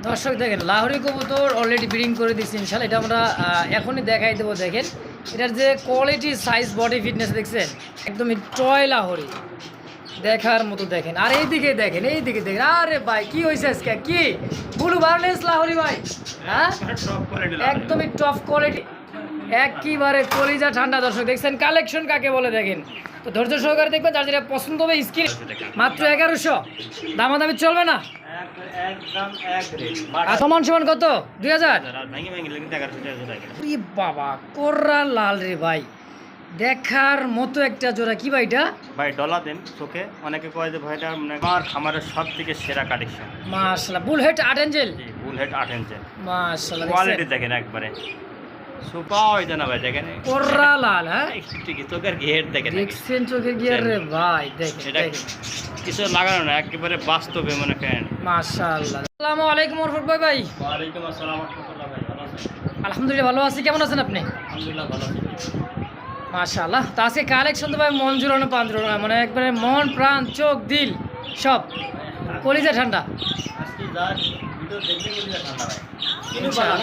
দর্শক দেখেন লাহোরি কবুতর অলরেডি ব্রিডিং করে দিচ্ছি ইনশাল্লাহ। এটা আমরা এখনই দেখাই দেবো। দেখেন এটার যে কোয়ালিটি, সাইজ, বডি ফিটনেস দেখছেন, একদমই টয় লাহোরি দেখার মতো। দেখেন আর এইদিকে দেখেন, এইদিকে দেখেন। আরে ভাই কি হয়েছে আজকে, কি ব্লু বার্নেস লাহোরি ভাই, হ্যাঁ একদমই টপ কোয়ালিটি, একেবারে কলিজা ঠান্ডা। দর্শক দেখছেন কালেকশন কাকে বলে দেখেন। তো ধৈর্য সহকারে দেখবেন, যার যেটা পছন্দ হবে স্ক্রিন। মাত্র 1100, দামাদামি চলবে না। সমান সমান কত? 2000। বাবা কোর্রা লাল রে ভাই, দেখার মতো একটা জোড়া। কি ভাই এটা? ভাই ডলা দেন চোখে, অনেকে কয় যে ভাইটা আমার খামারের সব থেকে সেরা কালেকশন। মাশাআল্লাহ, বুল হেড 8 ইঞ্চেল। বুল হেড 8 ইঞ্চেল। মাশাআল্লাহ, কোয়ালিটি দেখেন একবারে সুপার হইছে না ভাই। দেখেন কোর্রা লাল, হ্যাঁ ঠিকই চোখের ঘের দেখেন, দেখছেন চোখের গিয়ার রে ভাই। দেখেন এটা কিছু লাগানো না, একেবারে বাস্তবে মনে করেন। মাশাআল্লাহ। আসসালামু আলাইকুম ওরফত ভাই। ভাই ওয়ালাইকুম আসসালাম ওয়া রাহমাতুল্লাহ। ভাই ভালো আছেন? আলহামদুলিল্লাহ ভালো আছি, কেমন আছেন আপনি? আলহামদুলিল্লাহ ভালো আছি। মাশাআল্লাহ। তো আজকে কালেকশন তো ভাই মন জুড়ানো প্রাণ জুড়ানো, মানে একবারে মন প্রাণ চোখ দিল সব কলিজা ঠান্ডা। আজকে যার ভিডিও দেখলে বলি ঠান্ডা ভাই। ইনশাআল্লাহ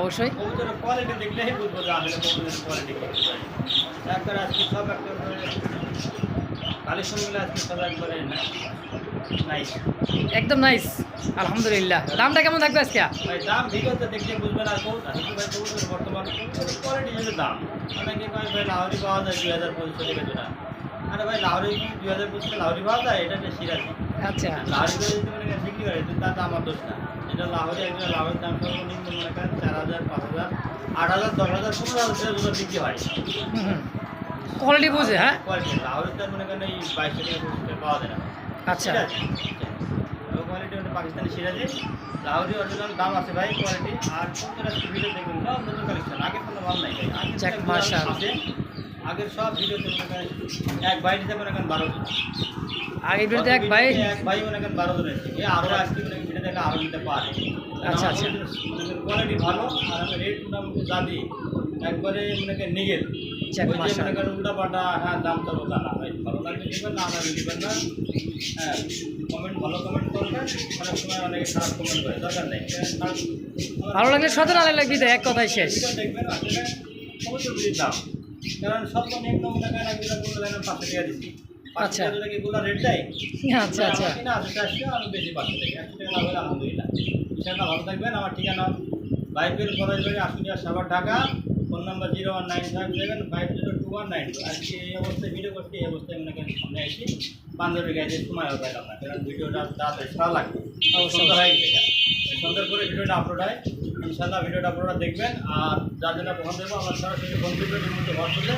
অবশ্যই। কবুতরের কোয়ালিটি দেখলেই বুঝবো যে আসলে কবুতরের কোয়ালিটি কেমন। একবার আজকে সব একবারে কালেকশনগুলো আজকে সব একবারে নাইস, একদম নাইস আলহামদুলিল্লাহ। দামটা কেমন থাকবে আজকে? ভাই দাম ভিডিওতে দেখলে বুঝবেন। আর কবুতর ভাই কবুতরের বর্তমান কোয়ালিটি হিসেবে দাম অনেকে কয় ভাই লাহোরি পাওয়া যায় 2500 টাকা জোড়া। আরে ভাই লাহোরি 2500 লাহোরি পাওয়া যায়, এটা একটা সিরাজি। আচ্ছা লাহোরি করে যদি মনে করেন বিক্রি করে তার দাম আমার দোষ না। এটা লাহোরি একজন লাহোরির দাম সর্বনিম্ন মনে করেন 4000, 5000, 8000, 10000, 15000 টাকা যদি হয়। কোয়ালিটি বুঝে, হ্যাঁ কোয়ালিটি লাহোরির দাম মনে করেন এই 2200 টাকা 2500 টাকা পাওয়া যায় না। আচ্ছা কোয়ালিটি ওটা পাকিস্তানি সিরাজি। লাহোরি অরিজিনাল দাম আছে ভাই কোয়ালিটি। আর কবুতর আজকে ভিডিও দেখবেন সব নতুন কালেকশন, আগের কোনো মাল নাই ভাই। যাক, মাশাআল্লাহ। আগের সব ভিডিও মনে করেন এক ভাই দিতে মনে করেন 12 জন। আগের ভিডিওতে এক ভাই মনে করেন 12 জন এসেছে। আরও আজকে মনে ভিডিও দেখলে আরও দিতে পারে। আচ্ছা আচ্ছা কোয়ালিটি ভালো। আর আমি রেট মোটামুটি জানি একবারে মনে করেন নিগেল। যাক, মনে মাশাআল্লাহ। করেন উল্টা পাল্টা হ্যাঁ দাম তো তা না ভাই। ভালো লাগলে নেবেন, না হলে নেবেন না। হ্যাঁ কমেন্ট ভালো কমেন্ট করবেন। অনেক সময় অনেকে খারাপ কমেন্ট করে, দরকার নেই। ভালো লাগলে শত না লাগলে এক কথাই শেষ। দেখবেন আসলে সমস্ত বুঝির দাম, কারণ সব তো একদম মনে করেন একগুলো বলে দেন 500 টাকা দিচ্ছি। আচ্ছা। 500 টাকা এগুলো রেট দেয়। আচ্ছা আচ্ছা কিনা আছে 400, আমি বেশি 500 টাকা 100 টাকা লাভ হলে আলহামদুলিল্লাহ। ইনশাআল্লাহ ভালো থাকবেন। আমার ঠিকানা বাইকের কলেজ বাড়ি, আশুলিয়া, সাভার, ঢাকা। Phone number 01957502192। আজকে এই অবস্থায় ভিডিও করছি, এই অবস্থায় মনে করেন সামনে আসি পাঞ্জাবি গাইতে সময় হবে আপনার, কারণ ভিডিওটা তাড়াতাড়ি ছাড়া লাগবে। সন্ধ্যা হয়ে গেছে, সন্ধ্যার পরে ভিডিওটা আপলোড হয়। ইনশাআল্লাহ ভিডিওটা আপনারা দেখবেন। আর যার জন্য ফোন দেবো আমার সরাসরি ফোন করবেন মধ্যে হোয়াটসঅ্যাপে।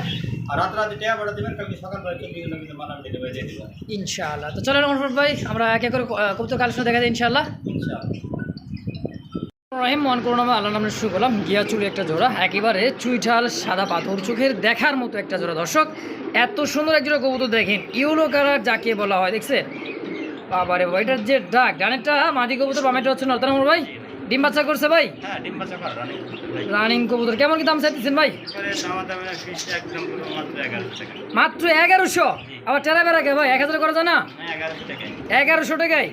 আর রাতে টাকা পাঠা দেবেন, কালকে সকালবেলা 24 ঘন্টা কিন্তু মানাম ডেলিভারি দিয়ে দেবেন ইনশাআল্লাহ। তো চলেন ওরফত ভাই, আমরা এক এক করে কবুতর কালেকশন দেখা যায় ইনশাআল্লাহ। ইনশাআল্লাহ। রহিম মন করুন নামে আল্লাহ নামে শুরু করলাম। গিয়া চুলি একটা জোড়া, একেবারে চুইঠাল সাদা পাথর চোখের দেখার মতো একটা জোড়া। দর্শক এত সুন্দর এক জোড়া কবুতর দেখেন, ইউলো কালার যাকে বলা হয়, দেখছেন বাবারে বাবা। এটার যে ডাক, ডানেরটা মাদি কবুতর, বামেরটা হচ্ছে নর্তান ভাই। ডিম বাচ্চা করছে ভাই, হ্যাঁ ডিম বাচ্চা করা রানিং কবুতর। কেমন কি দাম চাইতেছেন ভাই? মাত্র 1100। আবার টেরা বেড়া কে ভাই, 1000 করা যায় না? 1100 টাকায়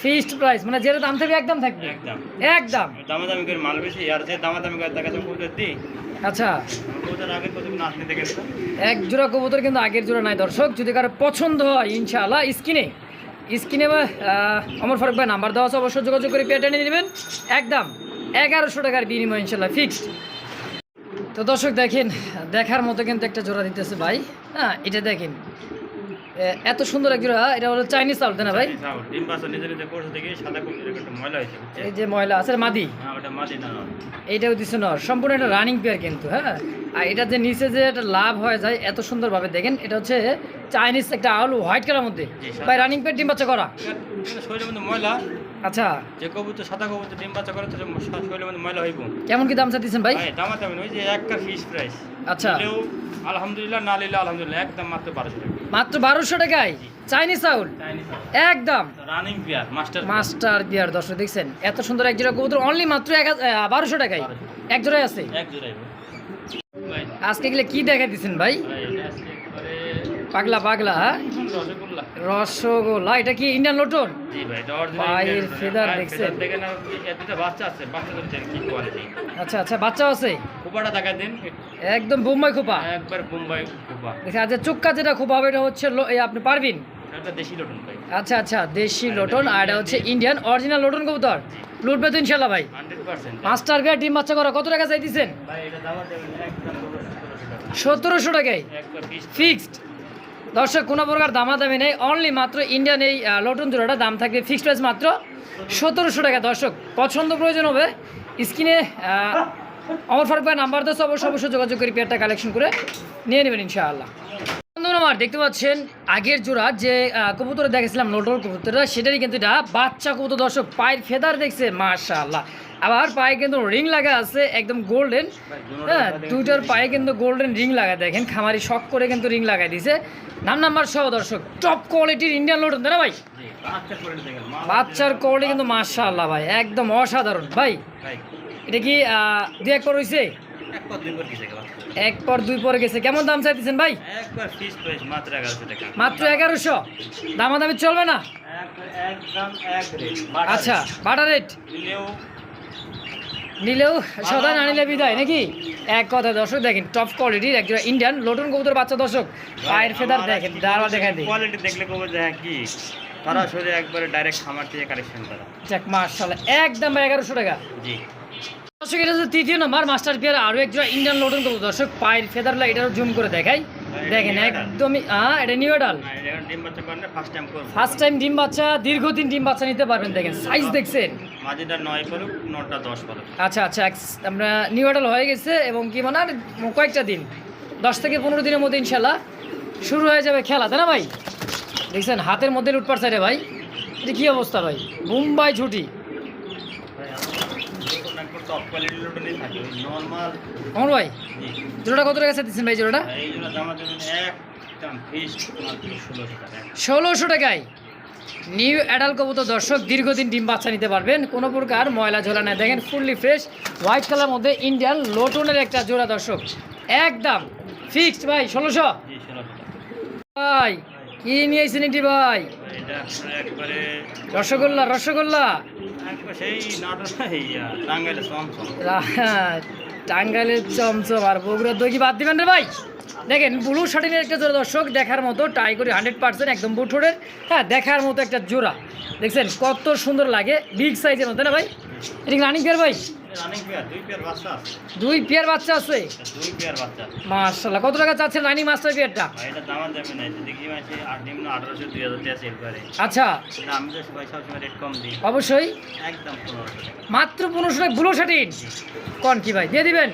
ফিক্সড প্রাইস, মানে যেটা দাম থাকবে একদম থাকবে, একদম দামাদামি করে মাল বেশি। আর যে দামাদামি করে টাকা কবুতর দিই। আচ্ছা কবুতর আগে কত নাচতে দেখেন তো। এক জোড়া কবুতর কিন্তু আগের জোড়া নাই। দর্শক যদি কারো পছন্দ হয় ইনশাআল্লাহ স্ক্রিনে বা আমার ফারুক ভাই নাম্বার দেওয়া আছে, অবশ্যই যোগাযোগ করে পেটে নিয়ে নেবেন। একদম 1100 টাকার বিনিময় ইনশাআল্লাহ ফিক্সড। তো দর্শক দেখেন, দেখার মতো কিন্তু একটা জোড়া দিতেছে ভাই। হ্যাঁ এটা দেখেন এত সুন্দর এক জোড়া। এটা হলো চাইনিজ চাউল, তাই না ভাই? ডিম বাচ্চা নিজে নিজে করছে দেখি সাদা কবুতর একটা ময়লা হয়েছে। এই যে ময়লা আছে মাদি, হ্যাঁ ওটা মাটি না, এইটাও দিচ্ছে নর। সম্পূর্ণ একটা রানিং পেয়ার কিন্তু। হ্যাঁ আর এটা যে নিচে যে একটা লাভ হয়ে যায় এত সুন্দরভাবে দেখেন। এটা হচ্ছে চাইনিজ একটা আলু হোয়াইট কালার মধ্যে ভাই, রানিং পেয়ার, ডিম বাচ্চা করা। শরীরের মধ্যে ময়লা। আচ্ছা যে কবুতর সাদা কবুতর ডিম বাচ্চা করে তো শরীরের মধ্যে ময়লা হইব। কেমন কি দাম চাইতেছেন ভাই? দামাতে ওই যে একটা ফিক্স প্রাইস। আচ্ছা আলহামদুলিল্লাহ, না লিল্লাহ আলহামদুলিল্লাহ, একদম মাত্র 1200 টাকা। মাত্র 1200 টাকায় চাইনিজ চাউল, একদম রানিং বিয়ার মাস্টার বিয়ার। দর্শক দেখছেন এত সুন্দর এক জোড়া কবুতর অনলি মাত্র 1200 টাকায় এক জোড়াই আছে। এক জোড়াই আজকে গেলে কি দেখা দিচ্ছেন ভাই? পাগলা পাগলা, হ্যাঁ রসগোল্লা। রসগোল্লা। এটা কি ইন্ডিয়ান লোটন? জি ভাই, এটা original পায়ের Indian feather পায়ের দেখছেন? feather দেখেন, আর এর দুটো বাচ্চা আছে, বাচ্চাদের দেখেন কি কোয়ালিটি। আচ্ছা আচ্ছা, বাচ্চা আছে খোপাটা দেখাই দিন, একদম বোম্বাই খোপা। একবার বোম্বাই খোপা। দেখে আচ্ছা, চুক্কা যেটা খোপা হবে এটা হচ্ছে এই আপনি পারবেন। এটা দেশি লটন ভাই, আচ্ছা আচ্ছা, দেশি লোটন, আর এটা হচ্ছে ইন্ডিয়ান অরিজিনাল লোটন কবুতর। লুটবে তো ইনশাল্লাহ ভাই। 100%। মাস্টার বিয়ার ডিম বাচ্চা করা কত টাকা চাইতেছেন? ভাই এটা দাম দেবেন একদম 1700 টাকা, 1700 টাকায় একবার ফিক্সড। দর্শক, কোনো প্রকার দামাদামি নেই, অনলি মাত্র ইন্ডিয়ান এই লোটন জোড়াটা দাম থাকবে ফিক্সড প্রাইস মাত্র 1700 টাকা। দর্শক, পছন্দ প্রয়োজন হবে স্ক্রিনে আমার ফারুক ভাই নাম্বার দিচ্ছে, অবশ্যই যোগাযোগ করে পেয়ারটা কালেকশন করে নিয়ে নেবেন ইনশাআল্লাহ। বন্ধুরা আমার দেখতে পাচ্ছেন আগের জোড়া যে কবুতর দেখেছিলাম লোটন কবুতরটা, সেটারই কিন্তু এটা বাচ্চা কবুতর। দর্শক, পায়ের ফেদার দেখছে মাশাআল্লাহ, আবার পায়ে কিন্তু রিং লাগা আছে একদম গোল্ডেন। হ্যাঁ, দুইটার পায়ে কিন্তু গোল্ডেন রিং লাগা, দেখেন খামারি শখ করে কিন্তু রিং লাগাই দিছে, নাম্বার সহ। দর্শক, টপ কোয়ালিটির ইন্ডিয়ান লোটন, তাই না ভাই? বাচ্চার কোয়ালিটি কিন্তু মাশাআল্লাহ ভাই, একদম অসাধারণ ভাই। এটা কি দুই এক পর হয়েছে? এক পর দুই পরে গেছে। কেমন দাম চাইতেছেন ভাই? একবার ফিক্স প্রাইস মাত্র 1100 টাকা, মাত্র 1100। দামাদামি চলবে না? একদম এক রেট। আচ্ছা, বাটার রেট নিলেও সদা না নিলে বিদায় নাকি? এক কথা দর্শক, দেখেন টপ কোয়ালিটির একজন ইন্ডিয়ান লোটন কবুতর বাচ্চা। দর্শক, পায়ের ফেদার দেখেন, দাঁড়া দেখা দিই, কোয়ালিটি দেখলে কবে যে হ্যাঁ কি সরাসরি একবারে ডাইরেক্ট খামার থেকে কালেকশন করা। যাক মাশাআল্লাহ, একদম 1100 টাকা। জি দর্শক, এটা হচ্ছে তৃতীয় নম্বর মাস্টার পেয়ার, আরও একজন ইন্ডিয়ান লোটন কবুতর। দর্শক, পায়ের ফেদারলা এটারও জুম করে দেখাই, দেখেন একদমই এটা নিউ এডাল। ডিম বাচ্চা করলে ফার্স্ট টাইম করব, ফার্স্ট টাইম ডিম বাচ্চা, দীর্ঘদিন ডিম বাচ্চা নিতে পারবেন। দেখেন সাইজ দেখছেন, মাঝিটা 9 করুক, 9টা 10 করুক। আচ্ছা আচ্ছা, আমরা নিউ এডাল হয়ে গেছে এবং কি মানে আর কয়েকটা দিন, 10 থেকে 15 দিনের মধ্যে ইনশাল্লাহ শুরু হয়ে যাবে খেলা, তাই না ভাই? দেখছেন হাতের মধ্যে লুটপাট সাইডে ভাই, এটা কী অবস্থা ভাই? মুম্বাই ছুটি টপ কোয়ালিটি লটনই থাকে, নরমাল। অমর ভাই, জোড়াটা কত টাকা দিচ্ছেন ভাই? জোড়াটা এই জন্য দাম দেবেন একদম ফিক্সড মাত্র 1600 টাকা। 1600 টাকায় নিউ অ্যাডাল কবুতর। দর্শক, দীর্ঘদিন ডিম বাচ্চা নিতে পারবেন, কোনো প্রকার ময়লা ঝোলা নেই। দেখেন ফুললি ফ্রেশ হোয়াইট কালার মধ্যে ইন্ডিয়ান লোটনের একটা জোড়া। দর্শক, একদম ফিক্সড ভাই 1600। জি 1600 টাকা ভাই কি নিয়েছেন এটি ভাই? এটা একবারে রসগোল্লা, রসগোল্লা একবার সেই নাটক টাঙ্গাইলে চমচম। টাঙ্গাইলের চমচম আর বগুড়ার দই কি বাদ দিবেন রে ভাই? দেখেন ব্লু শার্টিনের একটা জোড়া দর্শক, দেখার মতো, টাই করে 100% একদম বুটুরের। হ্যাঁ, দেখার মতো একটা জোড়া, দেখছেন কত সুন্দর লাগে, বিগ সাইজের মতো না ভাই? এটা রানিং পেয়ার ভাই? রানিং পেয়ার, দুই পেয়ার বাচ্চা আছে। দুই পেয়ার বাচ্চা আছে, দুই পেয়ার বাচ্চা। মাশাআল্লাহ। কত টাকা চাচ্ছেন রানিং মাস্টার পেয়ারটা? ভাই এটা দাম দেবে না, দেখি মাসে 1800 2000 টাকা সেল করে। আচ্ছা, আমি তো সব সময় রেট কম দিই। অবশ্যই একদম 1500 টাকা, মাত্র 1500 টাকা ব্লু শার্টিন। কোন কি ভাই দিয়ে দিবেন?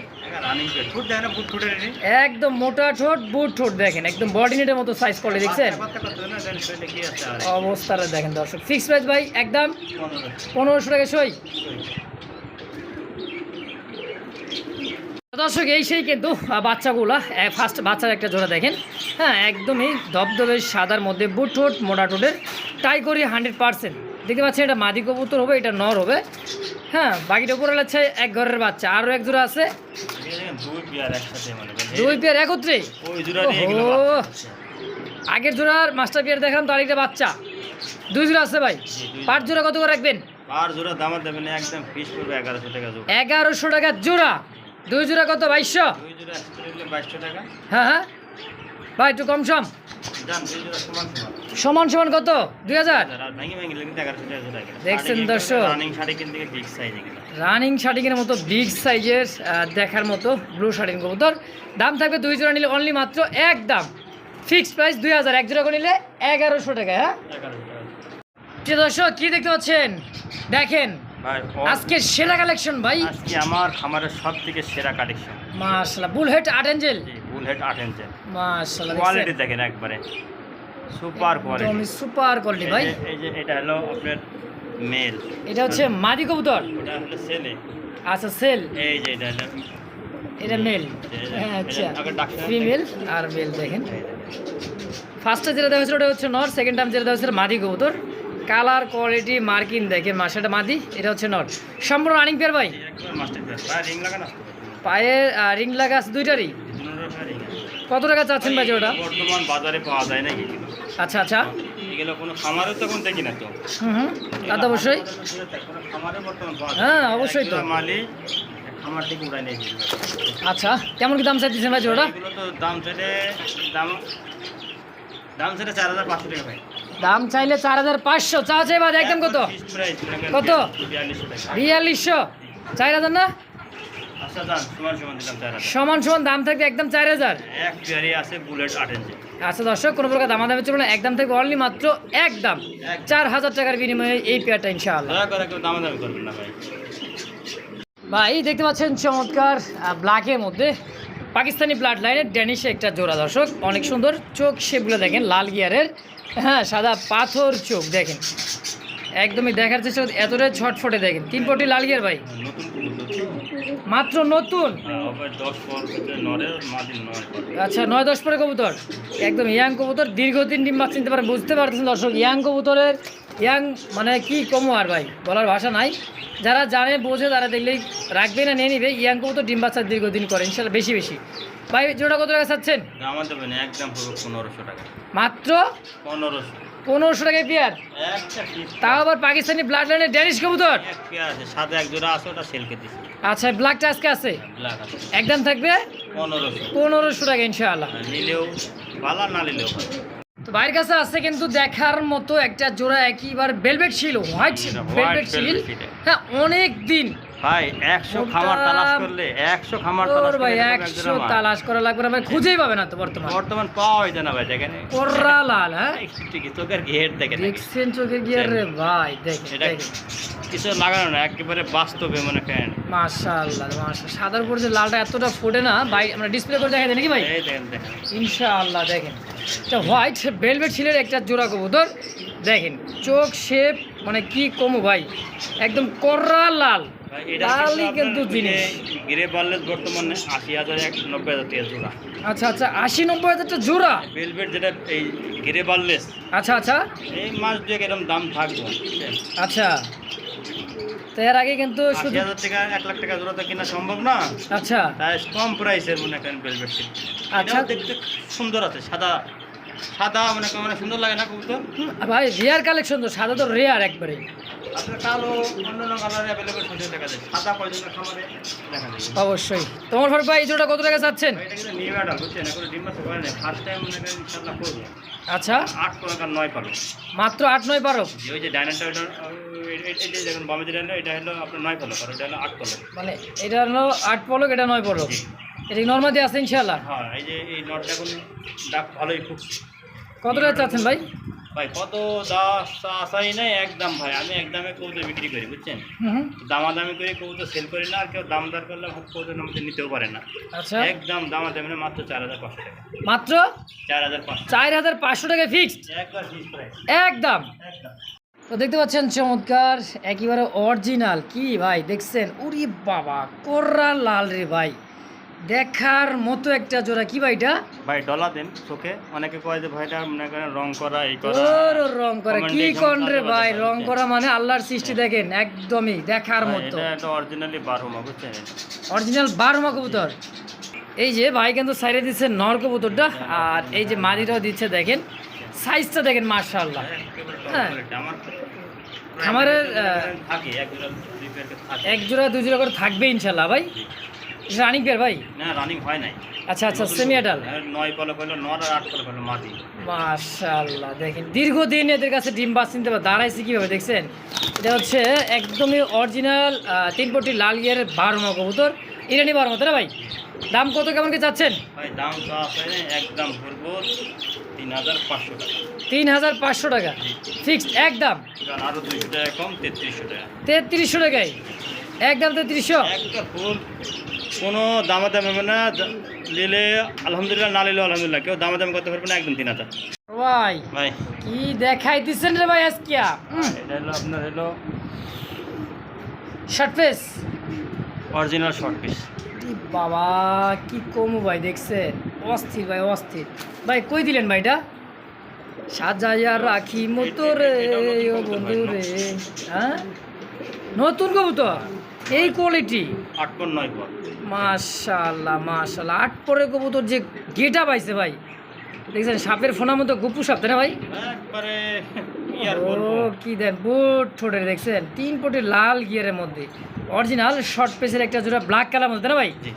রানিং পেয়ার, ফুট দেয় না, বুট ফুটের নি একদম মোটা ঠোঁট, বুট ঠোঁট, দেখেন একদম বডি নেটের মতো সাইজ করে, দেখছেন কথা কথা না জানি সেটা কি আছে। আর অবস্থাটা দেখেন দর্শক, ফিক্স প্রাইস ভাই একদম 1500 1500 টাকা সই। দর্শক, এই সেই কিন্তু বাচ্চাগুলা ফার্স্ট বাচ্চার একটা জোড়া দেখেন। হ্যাঁ, একদমই ধবধবে সাদার মধ্যে বুট ঠোঁট, মোটা ঠোঁটের, টাই করি 100%। দেখতে পাচ্ছেন এটা মাদি কবুতর হবে, এটা নর হবে। হ্যাঁ, বাকিটা উপরে লাগছে এক ঘরের বাচ্চা, আরও এক জোড়া আছে, দুই পেয়ার একসাথে, মানে দুই পেয়ার একত্রে। ওই জোড়া নিয়ে গেল। আগের জোড়ার মাস্টার পেয়ার দেখালাম, তার একটা বাচ্চা, দুই জোড়া আছে ভাই। পাঁচ জোড়া কত করে রাখবেন? আর জোড়া দাম দেবেন একদম ফিক্স করবে 1100 টাকা জোড়া। 1100 টাকা জোড়া। দুই জোড়া কত? 2200। দুই জোড়া একসাথে নিলে 2200 টাকা। হ্যাঁ হ্যাঁ ভাই, একটু কম সম। জান দুই জোড়া সমান সমান। সমান সমান কত? 2000। আর ভাঙি ভাঙি কিন্তু 1100 টাকা জোড়া কিনা। দেখছেন দর্শক, রানিং শাড়ি কিনতে বিগ সাইজ এগুলো। রানিং শার্টিংয়ের মতো বিগ সাইজের দেখার মতো ব্লু শার্টিং কবুতর। দাম থাকবে দুই জোড়া নিলে অনলি মাত্র একদম ফিক্সড প্রাইস 2000। এক জোড়া করে নিলে 1100 টাকা। হ্যাঁ 1100 টাকা। প্রিয় দর্শক, কি দেখতে পাচ্ছেন? দেখেন ভাই আজকে সেরা কালেকশন ভাই, আজকে আমার খামারের সবথেকে সেরা কালেকশন। মাশাআল্লাহ, বুলহেড 8 এঞ্জেল। জি, বুল হেড 8 ইঞ্চি। মাশাআল্লাহ, কোয়ালিটি দেখেন একবারে সুপার কোয়ালিটি। একদম সুপার কোয়ালিটি ভাই। এই যে এটা হলো আপনার মেল, এটা হচ্ছে মাদি কবুতর। ওটা হলো ছেলে। আচ্ছা, সেল। এই যে এটা হলো এটা মেল। হ্যাঁ আচ্ছা, ফিমেল আর মেল। দেখেন ফার্স্টে যেটা দেখা হচ্ছে ওটা হচ্ছে নর, সেকেন্ড টাইম যেটা দেখা হচ্ছে মাদি কবুতর। কালার কোয়ালিটি মার্কিং দেখেন, মাসাটা মাদি, এটা হচ্ছে নর। সম্পূর্ণ রানিং পেয়ার ভাই। একবার মাস্টার ক্লাস। ভাই রিং লাগানো আছে? পায়ে রিং লাগা আছে দুইটারই। দুটোর রিং আছে। কত টাকা চাচ্ছেন ভাই জোড়াটা? বর্তমান বাজারে পাওয়া যায় না এগুলো। আচ্ছা আচ্ছা, এগুলো কোনো খামারে তখন দেখি না তো। হুম, তা তো অবশ্যই। কোনো খামারে বর্তমান পাওয়া যায় হ্যাঁ না। অবশ্যই তো। এগুলো মালি খামার থেকে উড়াই নিয়ে এগুলো। আচ্ছা, কেমন কি দাম চাইতেছেন ভাই জোড়াটা? এগুলো তো দাম চাইলে দাম 4,500 টাকা ভাই। দাম চাইলে 4,500, চা চাই বাদ একদম কত? ফিক্সড প্রাইস কত? 4200 টাকা। 4200, 4,000 না? আচ্ছা দাম সমান সমান দিলাম 4,000। সমান সমান দাম থাকবে একদম 4,000। এক পেয়ারি আছে বুলেট 8 ইঞ্চি। আচ্ছা দর্শক, কোনো প্রকার দামাদামি চলবে না, একদম থেকে অনলি মাত্র একদম 4,000 টাকার বিনিময়ে এই পেয়ারটা ইনশাআল্লাহ। দয়া করে কেউ দামাদামি করবেন না ভাই। ভাই দেখতে পাচ্ছেন চমৎকার ব্ল্যাকের মধ্যে পাকিস্তানি ব্লাড লাইনের ড্যানিশে একটা জোড়া দর্শক, অনেক সুন্দর চোখ শেপগুলো দেখেন লাল গিয়ারের, হ্যাঁ সাদা পাথর চোখ দেখেন, একদমই দেখার চেষ্টা এতটাই ছটফটে দেখেন, 3 পটি লাল গিয়ার ভাই, নতুন কবুতর মাত্র নতুন। ওভার 10 পর নরের মাদির নয়। আচ্ছা 9-10 পরে কবুতর, একদম ইয়াং কবুতর, দীর্ঘদিন ডিম বাচ্চা নিতে পারেন, বুঝতে পারতেছেন দর্শক ইয়াং কবুতরের ইয়াং মানে কি কমো আর ভাই, বলার ভাষা নাই। যারা জানে বোঝে তারা দেখলেই রাখবে না নিয়ে নিবে, ইয়াং কবুতর ডিম বাচ্চা দীর্ঘদিন করে ইনশাল্লাহ বেশি বেশি। ভাই জোড়া কত টাকা চাচ্ছেন? দাম দেবেন একদম পুরো 1500 টাকা। মাত্র 1500 1500 টাকায় পেয়ার, একটা পিস। তাও আবার পাকিস্তানি ব্লাড লাইনের ড্যানিশ কবুতর। এক পেয়ার আছে সাদা এক জোড়া আছে, ওটা সেলকে দিছি। আচ্ছা ব্ল্যাকটা আজকে আছে, ব্ল্যাক আছে একদম থাকবে 1500। 1500 টাকা ইনশাআল্লাহ। নিলেও ভালো, না নিলেও ভালো। তো ভাইয়ের কাছে আছে কিন্তু দেখার মতো একটা জোড়া, একইবার ভেলভেট ছিল, হোয়াইট এটা white ভেলভেট ছিল, velvet ছিল। হ্যাঁ অনেক দিন ভাই 100 খামার ওটা- তালাশ করলে 100 খামার ওর তালাশ ভাই করলে এরকম এক 100 জোড়া মাল। তালাশ করা লাগবে না ভাই, খুঁজেই পাবে না তো বর্তমান। বর্তমান পাওয়া যায় না ভাই, দেখেন কোর্রা লাল, হ্যাঁ ঠিকই চোখের ঘের দেখেন। দেখছেন চোখে গিয়ে রে ভাই, দেখেন এটা দেখেন কিছু লাগানো না, একেবারে বাস্তবে মনে করেন। মাশাআল্লাহ মাশাআল্লাহ, সাদার উপর যে লালটা এতটা ফোটে না ভাই, আমরা ডিসপ্লে করে দেখাই দেন নাকি ভাই? এই দেখেন দেখেন ইনশাআল্লাহ দেখেন, এটা হোয়াইট ভেলভেট ছিলের একটা জোড়া কবুতর, দেখেন চোখ শেপ মানে কি কমু ভাই, একদম কোর্রা লাল, ভাই, এটা লালই কিন্তু জিনিস। গিরে বার্লেস বর্তমানে 80,000 90,000 টাকা জোড়া। আচ্ছা আচ্ছা, 80-90 হাজার জোড়া। ভেলভেট যেটা এই গিরে বার্লেস, আচ্ছা আচ্ছা এই মাস দুয়েক এরকম দাম থাকবে। আচ্ছা, তো এর আগে কিন্তু শুধু 80,000 টাকা 1 লাখ টাকা জোড়া তো কেনা সম্ভব না, আচ্ছা তাই কম প্রাইসের মনে করেন ভেলভেট ছিল। আচ্ছা। এটাও দেখতে সুন্দর আছে, সাদা সাদা মনে করেন মানে সুন্দর লাগে না কবুতর। ভাই রেয়ার কালেকশন তো, সাদা তো রেয়ার একবারে। আপনার কালো অন্যান্য কালারে অ্যাভেলেবল দেখা যায়, সাদা কয়জনের খামারে দেখা যায়। অবশ্যই। তোমার ফারুক ভাই এই জোড়া কত টাকা চাচ্ছেন? এটা কিন্তু নিউ অ্যাডাল বুঝছেন, এখন ডিম বাচ্চা করে না, ফার্স্ট টাইম মনে করেন ইনশাআল্লাহ করবো। আচ্ছা 8 টাকা 9 পালো। মাত্র 8-9 12, ওই যে ডাইনারটা ওটা এই যে দেখুন বামে যেটা হলো এটা হলো আপনার 9 পালো, আর ওটা হলো 8 পালো। মানে এটা হলো 8 পলক, এটা 9 পলক, এটা নর্মালি আছে ইনশাআল্লাহ। হ্যাঁ এই যে এই নটটা এখন ডাক ভালোই খুব। কত টাকা চাচ্ছেন ভাই? ভাই কত দাস আসাই নাই, একদম ভাই আমি একদমে কবুতর বিক্রি করি বুঝছেন, হুম দামাদামি করে কবুতর সেল করি না, আর কেউ দামদার করলে কবুতর আমাদের নিতেও পারে না। আচ্ছা একদম দামাদামি না, মাত্র 4,500 টাকা। মাত্র 4,500 4,500 টাকা ফিক্সড একবার ফিক্স প্রাইস একদম। একদম। তো দেখতে পাচ্ছেন চমৎকার একেবারে অরিজিনাল, কি ভাই দেখছেন, উরি বাবা কোর্রা লাল রে ভাই, দেখার মতো একটা জোড়া, কি ভাই এটা? ভাই ডলা দেন চোখে, অনেকে কয় যে ভাইটা মনে করেন রং করা এই করা। ওর রং করা কি কোন রে ভাই, রং করা মানে আল্লাহর সৃষ্টি, দেখেন একদমই দেখার ভাই, মতো এটা একটা অরিজিনালি 12 মা বুঝছেন। অরিজিনাল 12 মা কবুতর। এই যে ভাই কিন্তু সাইডে দিচ্ছে নর কবুতরটা, আর এই যে মাদিটাও দিচ্ছে, দেখেন সাইজটা দেখেন মাশাআল্লাহ। হ্যাঁ। আমার খামারের থাকে এক জোড়া দুই পেয়ার থাকে। 1 জোড়া 2 জোড়া করে থাকবে ইনশাআল্লাহ ভাই। রানিং পেয়ার ভাই? না রানিং হয় নাই। আচ্ছা আচ্ছা, সেমি অ্যাডাল। 9 পালো হলো নর আর 8 পালো হলো মাদি। মাশাআল্লাহ দেখেন দীর্ঘদিন এদের কাছে ডিম বাস নিতে পারে, দাঁড়াইছে কিভাবে দেখছেন, এটা হচ্ছে একদমই অরিজিনাল 3 পটি লাল গিয়ারের 12 মা কবুতর, ইরানি 12 মা, তাই না ভাই? দাম কত কেমন কি চাচ্ছেন? ভাই দাম তো আছে না, একদম ভরবো 3,500 টাকা। 3,500 টাকা ফিক্সড একদম, কারণ আরো 200 টাকা কম 3,300 টাকা। 3,300 টাকায় একদম 3,300। একটা ফুল কোনো দামাদামি হবে না, নিলে আলহামদুলিল্লাহ, না নিলেও আলহামদুলিল্লাহ, কেউ দামাদামি করতে পারবে না, একদম 3,000। ভাই ভাই কি দেখাই দিচ্ছেন রে ভাই আজকে, এটা হলো আপনার হলো short face original short piece. বাবা কি কমু ভাই, দেখছেন অস্থির ভাই অস্থির। ভাই কই দিলেন ভাই এটা? সাজাইয়া রাখি মতো রে ও বন্ধু রে, হ্যাঁ নতুন কবুতর, এই কোয়ালিটি 8 পর 9 পর। মাশাআল্লাহ মাশাআল্লাহ 8 পরের কবুতর যে গেটা পাইছে ভাই, দেখছেন সাপের ফোনার মতো গুপু সাপ, তাই না ভাই? একবারে কি আর ও বলবো। কি দেন বুট ঠোঁটের, দেখছেন 3 পটের লাল গিয়ারের মধ্যে অরিজিনাল শর্ট পেসের একটা জোড়া ব্ল্যাক কালার মধ্যে, তাই না ভাই? জি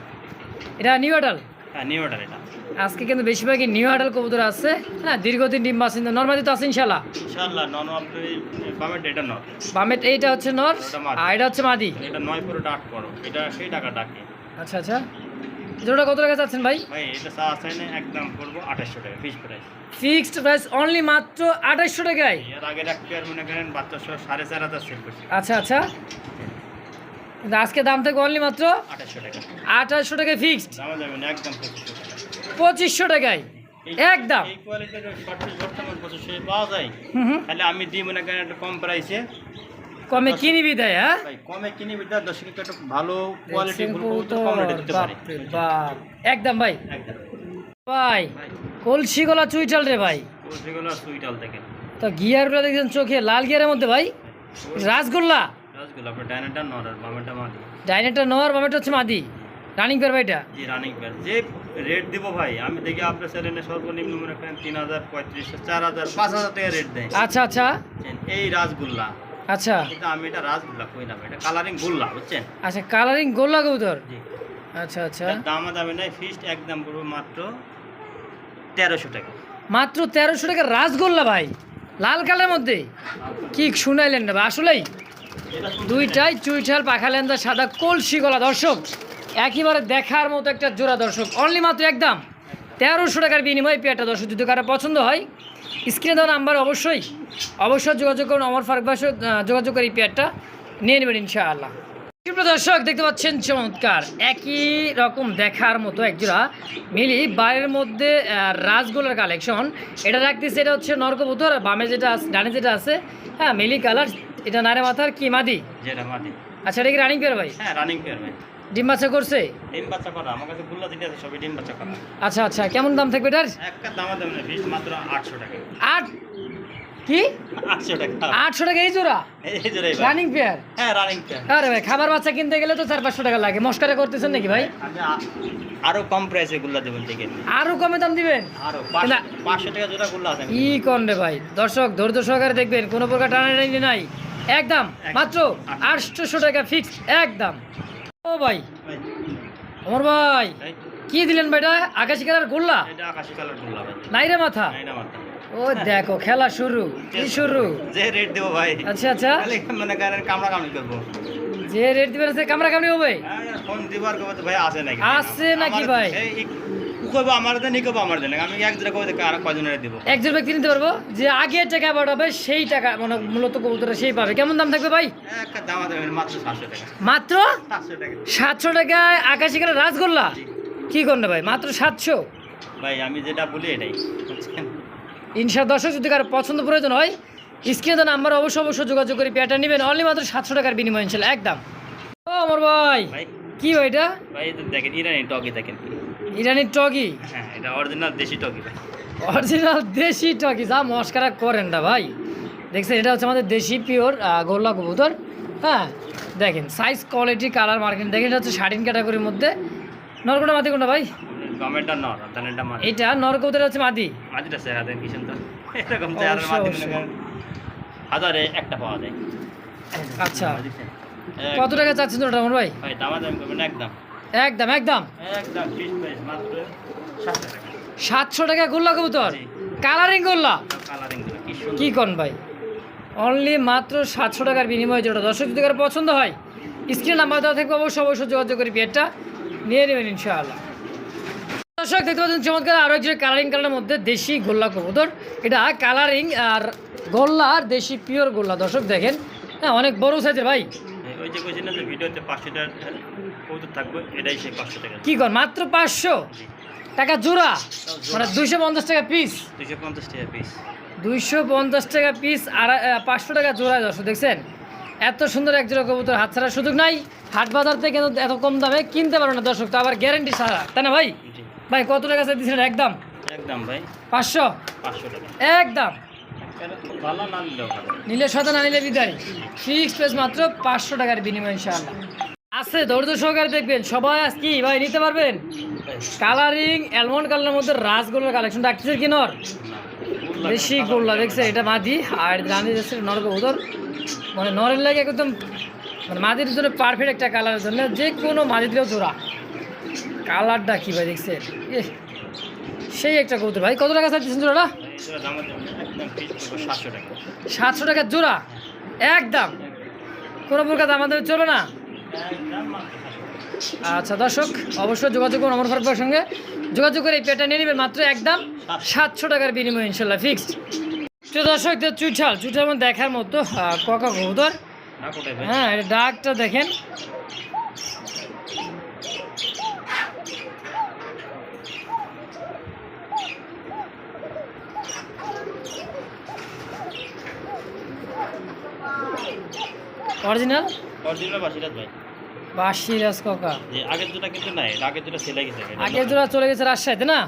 এটা নিউ আডাল। হ্যাঁ নিউ অর্ডার এটা। আজকে কিন্তু বেশিরভাগই নিউ আডাল কবুতর আছে, হ্যাঁ দীর্ঘদিন ডিম বাসিন্দা নর্মালি তো আছে ইনশাল্লাহ। ইনশাআল্লাহ নন আপনি পাবেন এটা নট। বামেট এইটা হচ্ছে নর ওটা মাদি। আর এটা হচ্ছে মাদি। এটা 9 পর ওটা 8 পর, এটা সেই টাকা ডাকে আচ্ছা আচ্ছা, জোড়া কত টাকা চাচ্ছেন ভাই? ভাই। এটা চা আছে না একদম করবো 2800 টাকা fix price. Fixed price only মাত্র 2800 টাকায়। এর আগের এক পেয়ার মনে করেন 7200 4,500 সেল করছি। আচ্ছা আচ্ছা, কিন্তু আজকে দাম থেকে অনলি মাত্র 2800 টাকা 2800 টাকায় ফিক্সড, দামা যাবে না একদম 2500 টাকা। 2500 টাকায় একদম। এই কোয়ালিটির শর্ট পিস বর্তমান 2500 পাওয়া যায়। হুম, তাহলে আমি দিই মনে করেন একটা কম প্রাইসে, কমে কিনিবি তাই? হ্যাঁ ভাই কমে কিনে বিটা 10 টাকা একটা ভালো কোয়ালিটি দেখছেন ফুল কবুতর, কম রেটে দিতে পারি বাপরে বাপ একদম ভাই। একদম। ভাই ভাই কলসি গলা চুইটাল রে ভাই, ওগুলো সুইটাল থেকে তো গিয়ারগুলো দেখছেন চোখে লাল গিয়ারের মধ্যে ভাই, রাসগোল্লা। রাসগুলো আপনার ডাইনাটা নর আর বামেটা মাদি। ডাইনেটা নর বামেটা হচ্ছে মাদি, রানিং পেয়ার ভাইটা। জি রানিং পেয়ার যে রেট দিব ভাই, আমি দেখি আপনার চ্যানেলে সর্বনিম্ন মনে করেন 3000 3500 4000 5000 টাকা রেট দেয়। আচ্ছা আচ্ছা এই রাসগুল্লা, আচ্ছা কিন্তু আমি এটা রাসগুল্লা কই না, এটা কালারিং গুল্লা বুঝছেন। আচ্ছা, কালারিং গোল্লা কবুতর। জি আচ্ছা আচ্ছা, দাম দামে নাই, ফিক্সড একদম পড়বে মাত্র 1300 টাকা। মাত্র 1300 টাকা রাসগোল্লা ভাই, লাল কালারের মধ্যে। কি শুনাইলেন না ভাই, আসলেই দুইটাই চুইঠাল পাখালেন্দা সাদা কলসি গলা দর্শক, একেবারে দেখার মতো একটা জোড়া দর্শক, অনলি মাত্র একদম 1300 টাকার বিনিময়ে পেয়ারটা দর্শক। যদি কারো পছন্দ হয় স্ক্রিনে দেওয়া নাম্বার অবশ্যই যোগাযোগ করুন, আমার ফারুক ভাই যোগাযোগ করে এই পেয়ারটা নিয়ে নেবেন ইনশাআল্লাহ। সুপ্রিয় দর্শক দেখতে পাচ্ছেন চমৎকার একই রকম দেখার মতো একজোড়া মিলি বাইরের মধ্যে রাসগোলার কালেকশন। এটা রাখতেছে, এটা হচ্ছে নরকবুতর, বামে যেটা ডানে যেটা আছে হ্যাঁ মিলি কালার, এটা নারে মাথার কি মাদি। যেটা মাদি। আচ্ছা, এটা কি রানিং পেয়ার ভাই? হ্যাঁ রানিং পেয়ার ভাই। ডিম বাচ্চা করছে? ডিম বাচ্চা করা আমার কাছে গুল্লা দিতে আছে, সবই ডিম বাচ্চা করা। আচ্ছা আচ্ছা, কেমন দাম থাকবে এটার? একটা দাম দেবেন না, ফিক্স মাত্র 800 টাকা। আট কি 800 টাকা 800 টাকা এই জোড়া এই যে রে ভাই। Running pair? হ্যাঁ রানিং পেয়ার। আরে ভাই খাবার বাচ্চা কিনতে গেলে তো 400-500 টাকা লাগে, মস্কারা করতেছেন নাকি ভাই? আমি আরো কম প্রাইসে গুল্লা দেবেন দেখেন, আরো কমে দাম দিবেন? আরো না। 500 টাকা জোড়া গুল্লা আছে। ই কোন রে ভাই, দর্শক ধৈর্য সহকারে দেখবেন, কোনো প্রকার টানাটানি নাই, একদম মাত্র 800 টাকা ফিক্স একদম। ও ভাই ভাই, আমার ভাই ভাই, কি দিলেন ভাইটা? আকাশি কালার গোল্লা এটা আকাশি কালার গুল্লা ভাই। নাই রে মাথা। নাই না মাথা। ও দেখো খেলা শুরু, কি শুরু। যে রেট দেবো ভাই, আচ্ছা আচ্ছা, তাহলে মনে করেন কামড়া কামড়ি করবো। যে রেট দিবেন সে কামড়া কামড়ি হবে। হ্যাঁ, ফোন দিবার কবে তো ভাই আছে নাকি? আছে নাকি আমার- ভাই? এই কইবো আমার দেন, কইবো আমার দেন, আমি এক জোড়া কবে আর কয়জনের দিব। একজন ব্যক্তি নিতে পারবো, যে আগে টাকা পাঠাবে সেই টাকা মানে মূলত কবুতরটা সেই পাবে। কেমন দাম থাকবে ভাই? একটা দাম দেবেন মাত্র 700 টাকা। মাত্র 700 টাকা 700 টাকায় আকাশি কালার রাসগোল্লা। কি করবে ভাই, মাত্র 700? ভাই আমি যেটা বলি এটাই বুঝছেন। ইনশা দর্শক যদি কারো পছন্দ প্রয়োজন হয় স্ক্রিনে তো নাম্বার অবশ্যই যোগাযোগ করে পেয়ারটা নেবেন, অনলি মাত্র 700 টাকার বিনিময় ইনশাল্লাহ একদম। ও আমার ভাই ভাই কি ভাই এটা? ভাই এটা দেখেন ইরানি টকি দেখেন। ইরানি টগি, হ্যাঁ এটা অরিজিনাল দেশি টকি ভাই। অরিজিনাল দেশি টকি, যা মস্কারা করেন না ভাই। দেখছেন এটা হচ্ছে আমাদের দেশি পিওর গোল্লা কবুতর। হ্যাঁ দেখেন সাইজ কোয়ালিটি কালার মার্কেট দেখেন, এটা হচ্ছে 13 ক্যাটাগরির মধ্যে। নরকোটা মাদি কোনটা ভাই? গমেন্টটা নর দানেরটা মাদি। এটা নরকবুতর হচ্ছে মাদি। মাদিটা চেহারা দেন কি সুন্দর, এরকম চেহারার মাদি মনে করেন হাজারে একটা পাওয়া যায়। আচ্ছা বুঝছেন? কত টাকা চাচ্ছেন ওটা আমার ভাই? ভাই দাম দাম করবেন একদম একদম একদম একদম ফিক্স প্রাইস মাত্র 700 টাকা। 700 টাকা গোল্লা কবুতর, জি। কালারিং গোল্লা। কালারিং গুলো কি সুন্দর। কি কন ভাই, অনলি মাত্র 700 টাকার বিনিময়ে যেটা দর্শক যদি কারো পছন্দ হয় স্ক্রিন নাম্বার দেওয়া থাকবে, অবশ্যই যোগাযোগ করে পেয়ারটা নিয়ে নেবেন ইনশাআল্লাহ। দর্শক দেখতে পাচ্ছেন চমৎকার আরও একজন কালারিং কালারের মধ্যে দেশি গোল্লা কবুতর। এটা কালারিং আর গোল্লা আর দেশি পিওর গোল্লা দর্শক দেখেন, হ্যাঁ অনেক বড় সাইজের ভাই। ওই যে কইছেন না যে ভিডিওতে 500 টাকা কৌতুক থাকবে, এটাই সেই 500 টাকা। কি কন, মাত্র 500 টাকা জোড়া, মানে 250 টাকা পিস। 250 টাকা পিস। 250 টাকা পিস আর 500 টাকা জোড়া দর্শক দেখছেন। এত সুন্দর এক জোড়া কবুতর হাত ছাড়ার সুযোগ নাই, হাট বাজার থেকে এত কম দামে কিনতে পারো না দর্শক, তো আবার গ্যারেন্টি ছাড়া, তাই না ভাই? জি ভাই কত টাকা চাই দিচ্ছেন? একদম একদম ভাই 500 500 টাকা। একদম। ভালো না নিলেও ভালো। নিলে শত না নিলে বিদায়, ফিক্সড প্রাইস মাত্র 500 টাকার বিনিময় ইনশাআল্লাহ। আছে ধৈর্য সহকারে দেখবেন সবাই। আজকে ভাই নিতে পারবেন কালারিং অ্যালমন্ড কালারের মধ্যে রাসগোল্লার কালেকশন ডাকছে কি নর বেশি গোল্লা দেখছে এটা মাদি আর জানি যাচ্ছে নর কবুতর মানে নরের লাগে একদম মানে মাদির জন্য পারফেক্ট একটা কালারের জন্য যে কোনো মাদি দিলেও জোড়া কালারটা কি ভাই দেখছে সেই একটা কবুতর ভাই কত টাকা চাচ্ছেন জোড়াটা 700 টাকা জোড়া একদম কোনো প্রকার দাম আমাদের চলো না। আচ্ছা দর্শক অবশ্যই যোগাযোগ করুন অমর ফারুকের সঙ্গে যোগাযোগ করে এই পেটা নিয়ে নেবেন মাত্র একদম 700 টাকার বিনিময়ে ইনশাল্লাহ ফিক্সড। তো দর্শক চুইঠাল মধ্যে দেখার মতো ককা কবুতর। হ্যাঁ এটা ডাকটা দেখেন অরিজিনাল ভাই বাসিরাজ কাকা আগের দুটা কিন্তু নাই আগের দুটা ছেলে গেছে আগের জোড়া চলে গেছে রাজশাহীতে না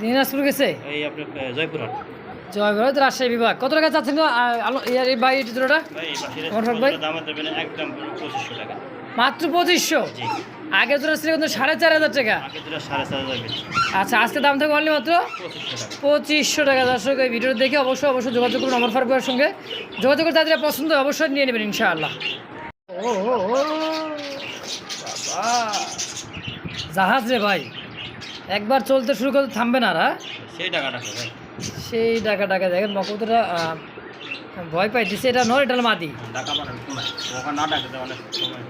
দিনাজপুর গেছে এই আপনার জয়পুরহাট জয়পুরহাট রাজশাহী বিভাগ কত টাকা চাচ্ছেন এই ভাই এই জোড়াটা ভাই দাম দেবেন একদম 2500 টাকা মাত্র 2500 আগের জোড়া ছিল কিন্তু 4500 টাকা আগের দুটা 4500 আচ্ছা আজকে দাম থাকবে অনলি মাত্র 2500 টাকা। দর্শক এই ভিডিও দেখে অবশ্যই যোগাযোগ করুন অমর ফারুকের সঙ্গে যোগাযোগ করে তাদের পছন্দ অবশ্যই নিয়ে নেবেন ইনশাআল্লাহ। ও বাবা জাহাজ রে ভাই একবার চলতে শুরু করতে থামবে না রা সেই টাকাটা ভাই সেই টাকা দেখেন মকবুতরটা ভয় পাই দিছে এটা নর এটা মাদি টাকা বানান কোনায় ওখানে না ডাকতে অনেক সময়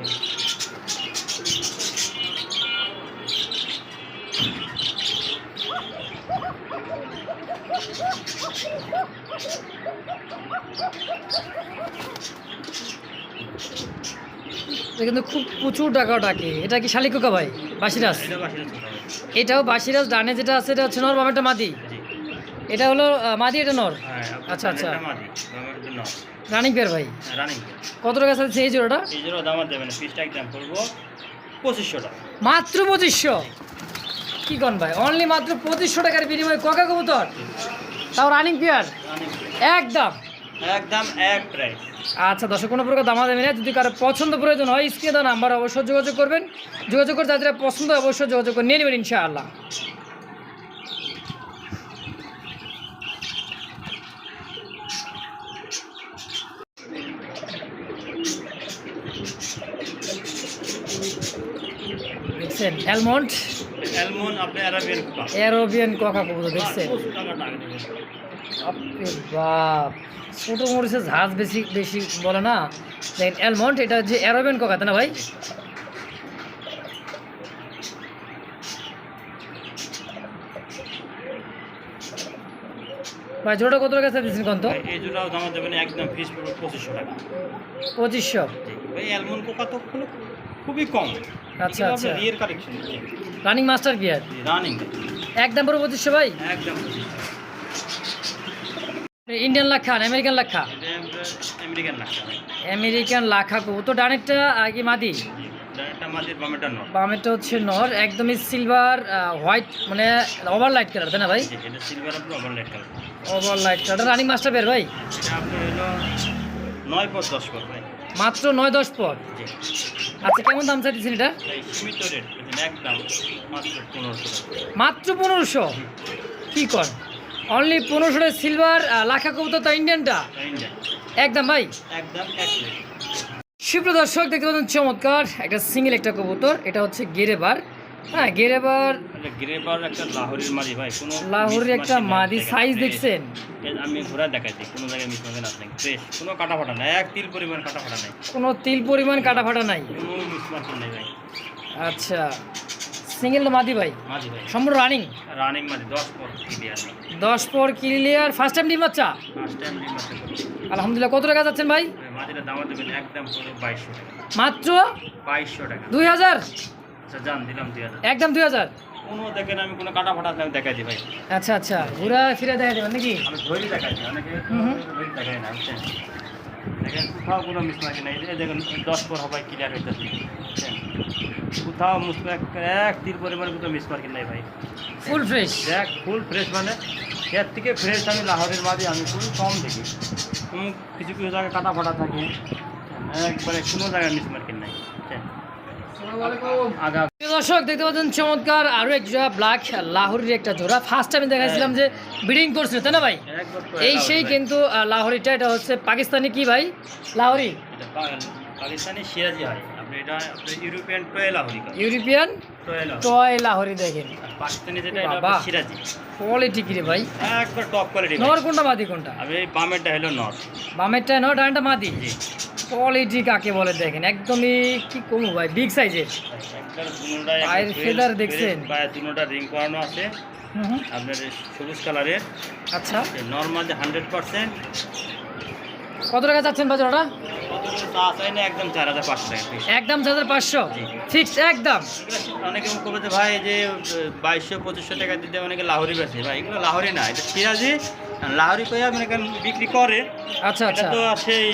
কিন্তু খুব প্রচুর টাকা ডাকে। এটা কি শালিকা ভাই বাসিরাজ? এটাও বাসিরাজ ডানে যেটা আছে এটা হচ্ছে নর বামেরটা মাদি। এটা হলো মাদি এটা নর। আচ্ছা আচ্ছা রানিং পেয়ার ভাই কত টাকা আছে এই জোড়াটা? এই জোড়া দাম দেবেন পিসটা একদম করব 2500 টাকা মাত্র 2500 কি কোন ভাই অনলি মাত্র 2500 টাকার বিনিময়ে কোকা কবুতর তাও রানিং পেয়ার একদম এক প্রাইস। আচ্ছা দর্শক কোনো প্রকার দামা দেবেন না। যদি কারো পছন্দ প্রয়োজন হয় স্ক্রিনে দেওয়া নাম্বার অবশ্যই যোগাযোগ করবেন যোগাযোগ করে যাদের পছন্দ অবশ্যই যোগাযোগ করে নিয়ে নেবেন ইনশাআল্লাহ। দেখছেন অ্যালমন্ড আপনি অ্যারাবিয়ান কোকা কবুতর দেখছেন বাপ ছোটো মরিচের ঝাঁজ বেশি বেশি বলে না দেখেন অ্যালমন্ড এটা যে অ্যারাবিয়ান কোকা তাই না ভাই? ভাই জোড়া কত টাকা দিচ্ছেন কত? এই জোড়াও দাম দেবেন একদম ফিস 2500 টাকা 2500 ভাই অ্যালমন্ড কোকা তো খুবই কম। আচ্ছা আচ্ছা রিয়ার collection running master gear running একদম পুরো 2500 ভাই একদম ইন্ডিয়ান লাখা আমেরিকান লাখা আমেরিকান লাখা কবুতর ডানেরটা কি মাদি বামেরটা হচ্ছে নর একদমই সিলভার হোয়াইট মানে ওভার লাইট কালার তাই না ভাই? Over light colour running master বের ভাই 9-10 পর ভাই মাত্র 9-10 পর। আচ্ছা কেমন দাম চাইছেন এটা? মাত্র 1500 কি কর অনলি 1500 সিলভার লাখা কবুতর তো ইন্ডিয়ানটা একদম ভাই একদম। সুপ্রিয় দর্শক দেখতে পাচ্ছেন চমৎকার একটা সিঙ্গেল একটা কবুতর এটা হচ্ছে গেরেবার। হ্যাঁ গেরেবার একটা লাহোরের মাদি ভাই লাহোরের একটা মাদি সাইজ দেখছেন আমি ঘোরা দেখাচ্ছি কোনো জায়গায় মিস হবে না ফ্রেশ কোনো কাটা ফাটা নাই এক তিল পরিমাণ কাটা ফাটা নাই কোনো তিল পরিমাণ কাটা ফাটা নাই কোনো মিসমার্ক নাই ভাই। আচ্ছা সিঙ্গেল মাদি ভাই সম্পূর্ণ রানিং মাদি 10 পর ক্লিয়ার ফার্স্ট টাইম ডিম বাচ্চা আলহামদুলিল্লাহ। কত টাকা যাচ্ছেন ভাই? মাদিটা দাম দেবেন একদম 2200 টাকা মাত্র 2200 টাকা 2000 আচ্ছা জান দিলাম 2000 একদম 2000 কোনো দেখেন আমি কোনো কাটা ফাটা দেখাই দিই ভাই। আচ্ছা আচ্ছা ঘুরা ফিরে দেখা দেবেন নাকি? আমি ধরি দেখাই অনেকে ধরি দেখাই না বুঝছেন দেখেন কোথাও কোনো মিসমার্ক নাই দেখেন 10 পর হবে ক্লিয়ার হইতেছে কোথাও মিসমার্ক এক তিল পরিমাণ কোনো মিসমার্ক নাই ভাই ফুল ফ্রেশ দেখ ফুল ফ্রেশ মানে এর থেকে ফ্রেশ আমি লাহোরের মাদি আমি খুব কম দেখি কিছু কিছু জায়গায় কাটা ফাটা থাকে একবারে কোনো জায়গায় মিস মার্কেট নাই, বুঝছেন? আগা দর্শক দেখতে পাচ্ছেন চমৎকার আরো এক জোড়া ব্ল্যাক লাহোরির একটা জোড়া। ফার্স্ট টাইম দেখাইছিলাম যে ব্রিডিং করছিল, তাই না ভাই? একবার তো এই সেই কিন্তু লাহোরিটা, এটা হচ্ছে পাকিস্তানি কি ভাই লাহোরি? এটা পাকিস্তানি সিরাজি হয়, আপনি এটা আপনার ইউরোপিয়ান টয় লাহোরি কয়। European toy Lahori. Toy Lahori দেখেন আর পাকিস্তানি যেটা এটা বাবা। আপনার সিরাজি, কোয়ালিটি কি রে ভাই? একবার টপ কোয়ালিটি। নর কোনটা মাদি কোনটা? আমি এই বামেরটা হলো নর্থ। বামেরটা নর, ডানটা মাদি। জি, কোয়ালিটি কাকে বলে দেখেন, একদমই কি কমু ভাই, বিগ সাইজের। একবার দুনোটাই পায়ের feather দেখছেন? পায়ে দুনোটা রিং করানো আছে আপনার সবুজ কালারের। আচ্ছা, নর্মাল 100%। কত টাকা চাচ্ছেন বাজার ওটা? চা চাই না, একদম 4500 টাকা piece। একদম 4500 জি। ফিক্সড একদম। অনেকে বলে যে ভাই যে 2200-2500 টাকা দিতে অনেকে লাহোরি বেছে, ভাই এগুলো লাহোরি না, এটা সিরাজি। লাহোরি কইয়া মানে বিক্রি করে, আচ্ছা এটা আচ্ছা তো আর সেই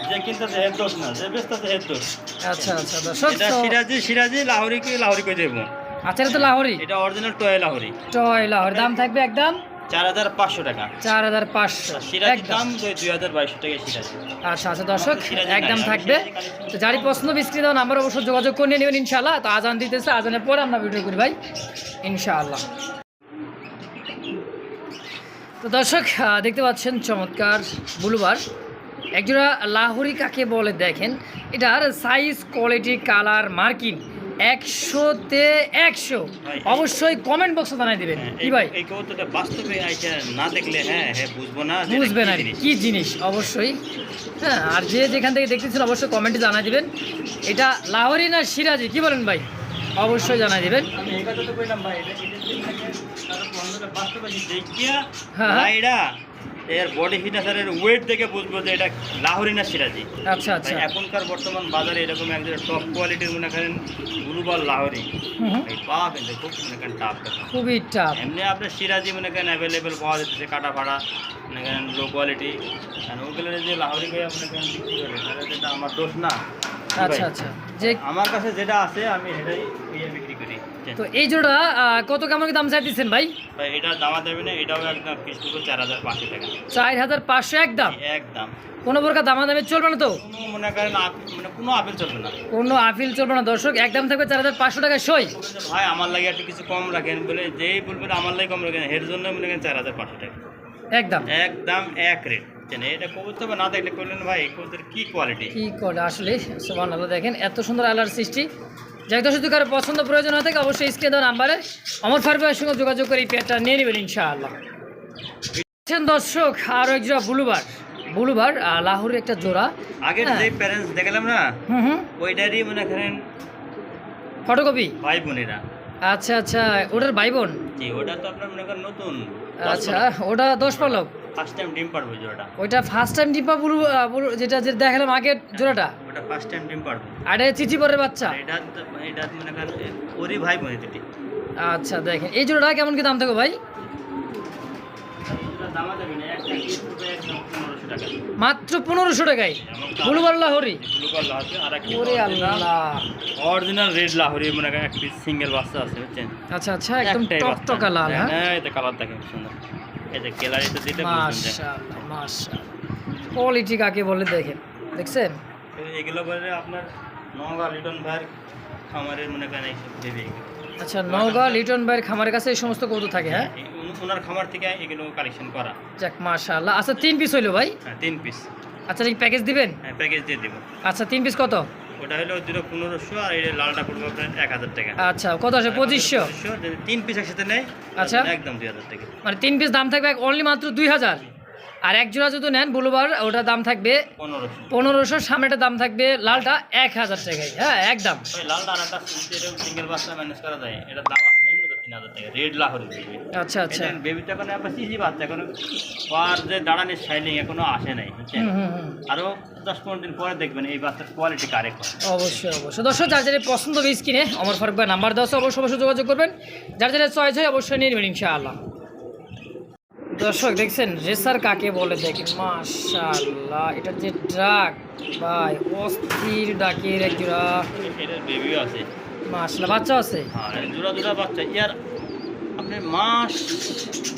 যে কিনতেছে হেড দোষ না, যে বেচতেছে হেড দোষ। আচ্ছা আচ্ছা দর্শক এটা তো- সিরাজি লাহোরিকে লাহোরি কই দেবো। আচ্ছা, এটা তো লাহোরি এটা original toy Lahori, toy Lahori. দাম থাকবে একদম 4500 টাকা। 4500 সিরাজি একদম। দাম 2200 টাকা সিরাজি। আচ্ছা আচ্ছা দর্শক সিরাজি একদম নাই, থাকবে। আমি সিরাজি collection তো যারই পছন্দ বিস্ক্রিন দেওয়া নাম্বার অবশ্যই যোগাযোগ করে নিয়ে নেবেন ইনশাআল্লাহ। তো আজান দিতেছে, আজানের পরে আমরা ভিডিও করি ভাই ইনশাআল্লাহ। তো দর্শক দেখতে পাচ্ছেন চমৎকার ব্লুবার একজোড়া লাহোরি কাকে বলে দেখেন। এটার সাইজ, কোয়ালিটি, কালার, মার্কিং 100-তে 100। অবশ্যই কমেন্ট বক্সে জানাই দিবেন কি ভাই, এই কবুতরটা বাস্তবে আইসা না দেখলে হ্যাঁ বুঝবো না যে এটা বুঝবেন কি আর জিনিস। কি জিনিস অবশ্যই। হ্যাঁ, আর যে যেখান থেকে দেখতেছেন অবশ্যই কমেন্টে জানাই দিবেন এটা লাহোরি না সিরাজি, কি বলেন ভাই? অবশ্যই জানাই দিবেন। আমি এই কথা তো কইলাম ভাই, এটা তার বন্ধুটা বাস্তবে দেখিয়া হ্যাঁ। ভাইরা এর বডি ফিটনেসের ওয়েট দেখে বুঝবো যে এটা লাহোরি না সিরাজি। আচ্ছা আচ্ছা ভাই এখনকার বর্তমান বাজারে এরকম একজন টপ কোয়ালিটির মনে করেন গ্লোবাল লাহোরি হুম হুম, এই পাওয়া কিন্তু খুব মনে করেন টাফ। খুবই টাফ। এমনি আপনার সিরাজি মনে করেন অ্যাভেলেবেল পাওয়া যাচ্ছে, কাটা ফাড়া মনে করেন লো কোয়ালিটি। আর ওগুলো যে লাহোরি করে মনে করেন বিক্রি করে, তাহলে যেটা আমার দোষ না। আচ্ছা আচ্ছা, যে আমার কাছে যেটা আছে আমি সেটাই বিক্রি করি। তো এই জোড়া কত কেমন কি দাম চাইতেছেন ভাই? ভাই এটা দামা দেবে না, এটাও একদম পিস টুকু 4500 টাকা 4500 একদম। একদম। কোনো প্রকার দামা দামে চলবে না তো? কোনো মনে করেন মানে কোনো আপেল চলবে না। কোনো আপিল চলবে না দর্শক, একদম থাকবে 4500 টাকা সই। বলবে যে ভাই আমার লাগে একটু কিছু কম রাখেন, বলে যেই বলবেন আমার লাগে কম রাখেন, এর জন্য মনে করেন 4500 টাকা একদম একদম এক রেট। এটা কবুতর না দেখলে করলেন ভাই কবুতর কি কোয়ালিটি। কি করে আসলে সুবহানাল্লাহ, দেখেন এত সুন্দর আলার সৃষ্টি। যাই দর্শক, যদি কারো পছন্দ প্রয়োজন হয় থাকে অবশ্যই স্ক্রিনে দেওয়া নাম্বারে আমার ফারুক ভাইয়ের সঙ্গে যোগাযোগ করে এই পেয়ারটা নিয়ে নেবেন ইনশাআল্লাহ। দর্শক আরও এক জোড়া ব্লুবার লাহোরের একটা জোড়া। আগের হ্যাঁ। যে প্যারেন্টস দেখালাম না, হুম হুম, ওইটারই মনে করেন ফটোকপি। ভাই বোনেরা। আচ্ছা আচ্ছা, ওটার ভাই বোন। জি, ওটা তো আপনার মনে করেন নতুন আচ্ছা, ওটা 10 পালক। ফার্স্ট টাইম ডিম পারবে জোড়াটা। ওইটা ফার্স্ট টাইম ডিম্পা যেটা দেখালাম আগের জোড়াটা, ওটা ফার্স্ট টাইম ডিম পারবে। আর এটা চিচি পরের বাচ্চা। এটা এটা মনে করেন ওরই ভাই বোনে দুটি। আচ্ছা দেখেন এই জোড়াটা কেমন কি দাম থাকবে ভাই? দামা দেবে না, একটা পিস পড়বে একদম 1500 টাকা। মাত্র 1500 টাকায় ব্লুবার লাহোরি। ব্লুকার লাহোরি আর একটা ওরে আল্লাহ, অরিজিনাল রেড লাহোরি মনে করেন এক পিস সিঙ্গেল বাচ্চা আছে, বুঝছেন? আচ্ছা আচ্ছা, একদম একটাই বাচ্চা। টকটকা লাল। হ্যাঁ, হ্যাঁ, এটা কালার দেখেন সুন্দর। এটা গ্যালারি তো দিতে বুঝছেন। মাশাআল্লাহ মাশাআল্লাহ, কোয়ালিটি কাকে বলে দেখেন, দেখছেন? এগুলো বলে আপনার নওগাঁ লিটন ভাইয়ের খামারের মনে করেন এইসব দেবে। আচ্ছা, নওগাঁ লিটন ভাইয়ের খামারের কাছে এই সমস্ত কবুতর থাকে। হ্যাঁ, ওনার খামার থেকে এগুলো কালেকশন করা। যাক মাশাআল্লাহ। আচ্ছা 3 পিস হইলো ভাই? হ্যাঁ, 3 পিস। আচ্ছা, এই প্যাকেজ দিবেন? হ্যাঁ, প্যাকেজ দিয়ে দেবো। আচ্ছা 3 পিস কত? ওটা হলো 1500 আর এই লালটা পড়বে আপনার 1000 টাকা। আচ্ছা কত আসে? 2500। যদি 3 পিস একসাথে নেয় আচ্ছা। একদম 2000 টাকা। মানে 3 পিস দাম থাকবে অনলি মাত্র 2000। আর এক জোড়া যদি নেন ব্লুবার, ওটার দাম থাকবে 1500। 1500। সামনেটা দাম থাকবে লালটা 1000 টাকায়। হ্যাঁ একদম। ওই লালটা আর একটা সিঙ্গেল বাচ্চা ম্যানেজ করা যায়, এটা দাম আছে নিম্ন 3000 টাকা। Red Lahori baby. আচ্ছা আচ্ছা, বেবিটা কোনো আপনার সিজি বাচ্চা, এখনো পার যে দাঁড়ানোর শাইনিং এখনো আসে নাই, বুঝছেন? হুম হুম হুম, আরো 10-15 দিন পরে দেখবেন এই বাচ্চার কোয়ালিটি কারেক্ট হয়। অবশ্যই অবশ্যই। দর্শক যার যার পছন্দ বীজ কিনে আমার ফারুক ভাই নাম্বার দেওয়া আছে, অবশ্যই অবশ্যই যোগাযোগ করবেন। যার যার চয়েস হয় অবশ্যই নিয়ে নেবেন ইনশাআল্লাহ। দর্শক দেখছেন রেসার কাকে বলে দেখেন, মাশাআল্লাহ, এটা যে ডাক ভাই অস্থির ডাকের এক জোড়া। এটার বেবিও আছে, মাশাআল্লাহ, বাচ্চা আছে। হ্যাঁ জোড়া বাচ্চা। ইয়ার আপনি মাস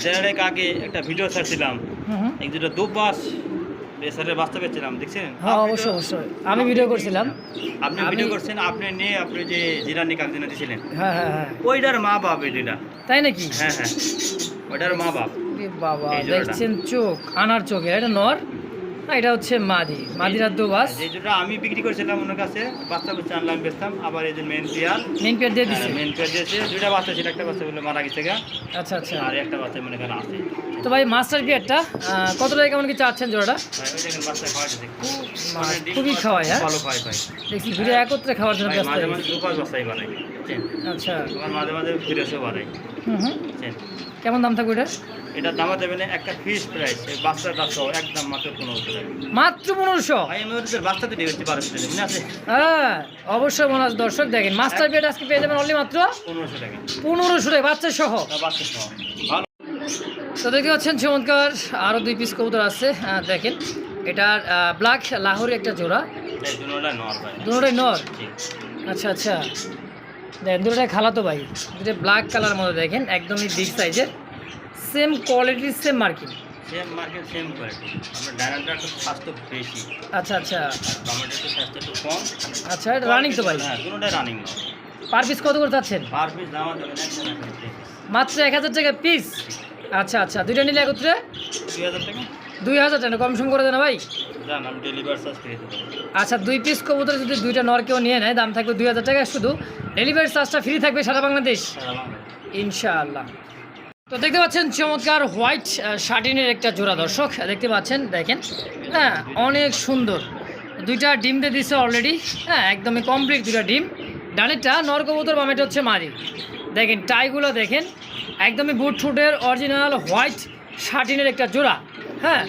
দেড়েক আগে একটা ভিডিও ছাড়ছিলাম, হুম হুম, এক দুটো দুপাস রেসারের বাচ্চা পেয়েছিলাম দেখছেন? হ্যাঁ অবশ্যই অবশ্যই, আমি ভিডিও করছিলাম। আপনি ভিডিও করছেন, আপনি নিয়ে আপনি যে জিরানি কাকদিনা দিয়েছিলেন হ্যাঁ হ্যাঁ হ্যাঁ, ওইটার মা বাপ এটা। তাই নাকি? হ্যাঁ হ্যাঁ, ওইটার মা বাপ। এ বাবা, এই জোড়াটা। দেখছেন চোখ, আনার চোখে, এটা নর, না এটা হচ্ছে মাদি, মাদির আর দুবাস। যে যেটা আমি বিক্রি করেছিলাম ওনার কাছে, বাচ্চা বাচ্চা আনলাম বেচতাম, আবার এই যে মেন পেয়ার, মেন পেয়ার দিয়ে দিছে। মেন পেয়ার দিয়েছে, দুইটা বাচ্চা ছিল, একটা বাচ্চা বলে মারা গেছে গা, আচ্ছা আচ্ছা। আর একটা বাচ্চা মনে করেন আছে। তো ভাই মাস্টার পেয়ারটা কত টাকা কেমন কি চাচ্ছেন জোড়াটা? ভাই ওই দেখেন বাচ্চা খাওয়াইছে, মাছ খুবই খাওয়ায়, হ্যাঁ ভালো খাওয়াই ভাই। দেখছি দুটো একত্রে খাওয়ার জন্য ভাই ব্যস্ত মাঝে হয়ে মাঝে গেছে। দুপাশ বাচ্চাই বানাই, বুঝছেন? আচ্ছা, আবার মাঝে মাঝে ফিরেসও বানাই, হুম হুম, বুঝছেন? কেমন দাম থাকবে এটা? এটা দামা দেবেন একটা ফিক্স প্রাইস, এই বাচ্চাটা সহ একদম মাত্র 1500 টাকা। মাত্র 1500? ভাই আমি ওদের বাচ্চাতে দিয়ে হচ্ছে 1200 টাকা, মনে আছে? হ্যাঁ অবশ্যই মনে আছে। দর্শক দেখেন, মাস্টার পেয়ার আজকে পেয়ে যাবেন অনলি মাত্র 1500 টাকা, 1500 টাকা, বাচ্চা সহ। বাচ্চা সহ ভালো। তো দেখতে পাচ্ছেন চমৎকার আরও 2 পিস কবুতর আছে। দেখেন এটার ব্ল্যাক লাহোরি একটা জোড়া, এই দুটোটা নর ভাই। দুটোটাই নর। জি। আচ্ছা আচ্ছা, দেখেন দুটোটাই খালাতো ভাই, দুটো ব্ল্যাক কালার মধ্যে, দেখেন একদমই বিগ সাইজের, সেম কোয়ালিটির, same marking. Same market same quality, আমরা ডায়নাটা একটু স্বাস্থ্য বেশি, আচ্ছা আচ্ছা টমেটো একটু স্বাস্থ্য একটু কম। আচ্ছা, এটা রানিং তো ভাই? হ্যাঁ দুটোটাই রানিং নর। পার পিস কত করে চাচ্ছেন? পার পিস দাম দেবেন 1000 টাকা, মাত্র 1000 টাকা পিস? আচ্ছা আচ্ছা, দুইটা নিলে একত্রে 2000 টাকা। 2000 টাকা, কম সম করে দেন না ভাই? জান আমি ডেলিভারি চার্জ ফ্রি দেবো। আচ্ছা, 2 পিস কবুতর যদি দুইটা নর কেউ নিয়ে নেয়, দাম থাকবে 2000 টাকা, শুধু ডেলিভারি চার্জটা ফ্রি থাকবে সারা বাংলাদেশ ইনশাআল্লাহ। তো দেখতে পাচ্ছেন চমৎকার হোয়াইট শার্টিনের একটা জোড়া, দর্শক দেখতে পাচ্ছেন, দেখেন হ্যাঁ অনেক সুন্দর, দুইটা ডিম দিয়ে দিচ্ছে অলরেডি, হ্যাঁ একদমই কমপ্লিট দুইটা ডিম। ডানেরটা নর কবুতর, বামেটা হচ্ছে মাদি। দেখেন টাইগুলো দেখেন, একদমই বুট ফুটের অরিজিনাল হোয়াইট শার্টিনের একটা জোড়া। হ্যাঁ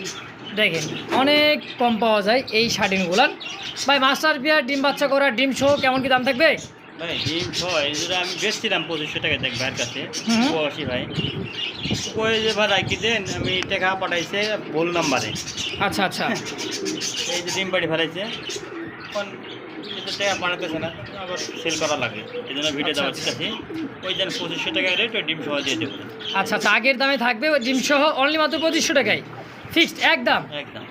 দেখেন অনেক কম পাওয়া যায় এই শার্টিনগুলার। ভাই মাস্টার পেয়ার ডিম বাচ্চা করা ডিম সহ কেমন কি দাম থাকবে? ভাই ডিম সহ এই যেটা আমি বেচছিলাম 2500 টাকা দেখ ভাইয়ের কাছে, হুম। প্রবাসী ভাই, কই যে ভাই রাখি দেন, আমি টাকা পাঠাইছে ভুল নাম্বারে, আচ্ছা আচ্ছা, এই যে ডিম বাড়ি ফেলাইছে, এখন কিন্তু টাকা পাঠাতেছে না, আবার সেল করা লাগে, এই জন্য ভিডিও দেওয়া আচ্ছা, চাচ্ছি। ওই যেন 2500 টাকা রেট, ওই ডিম সহ দিয়ে দেবো আচ্ছা আচ্ছা, আগের দামে থাকবে ওই ডিম সহ অনলি মাত্র 2500 টাকায় ফিক্সড একদম। একদম।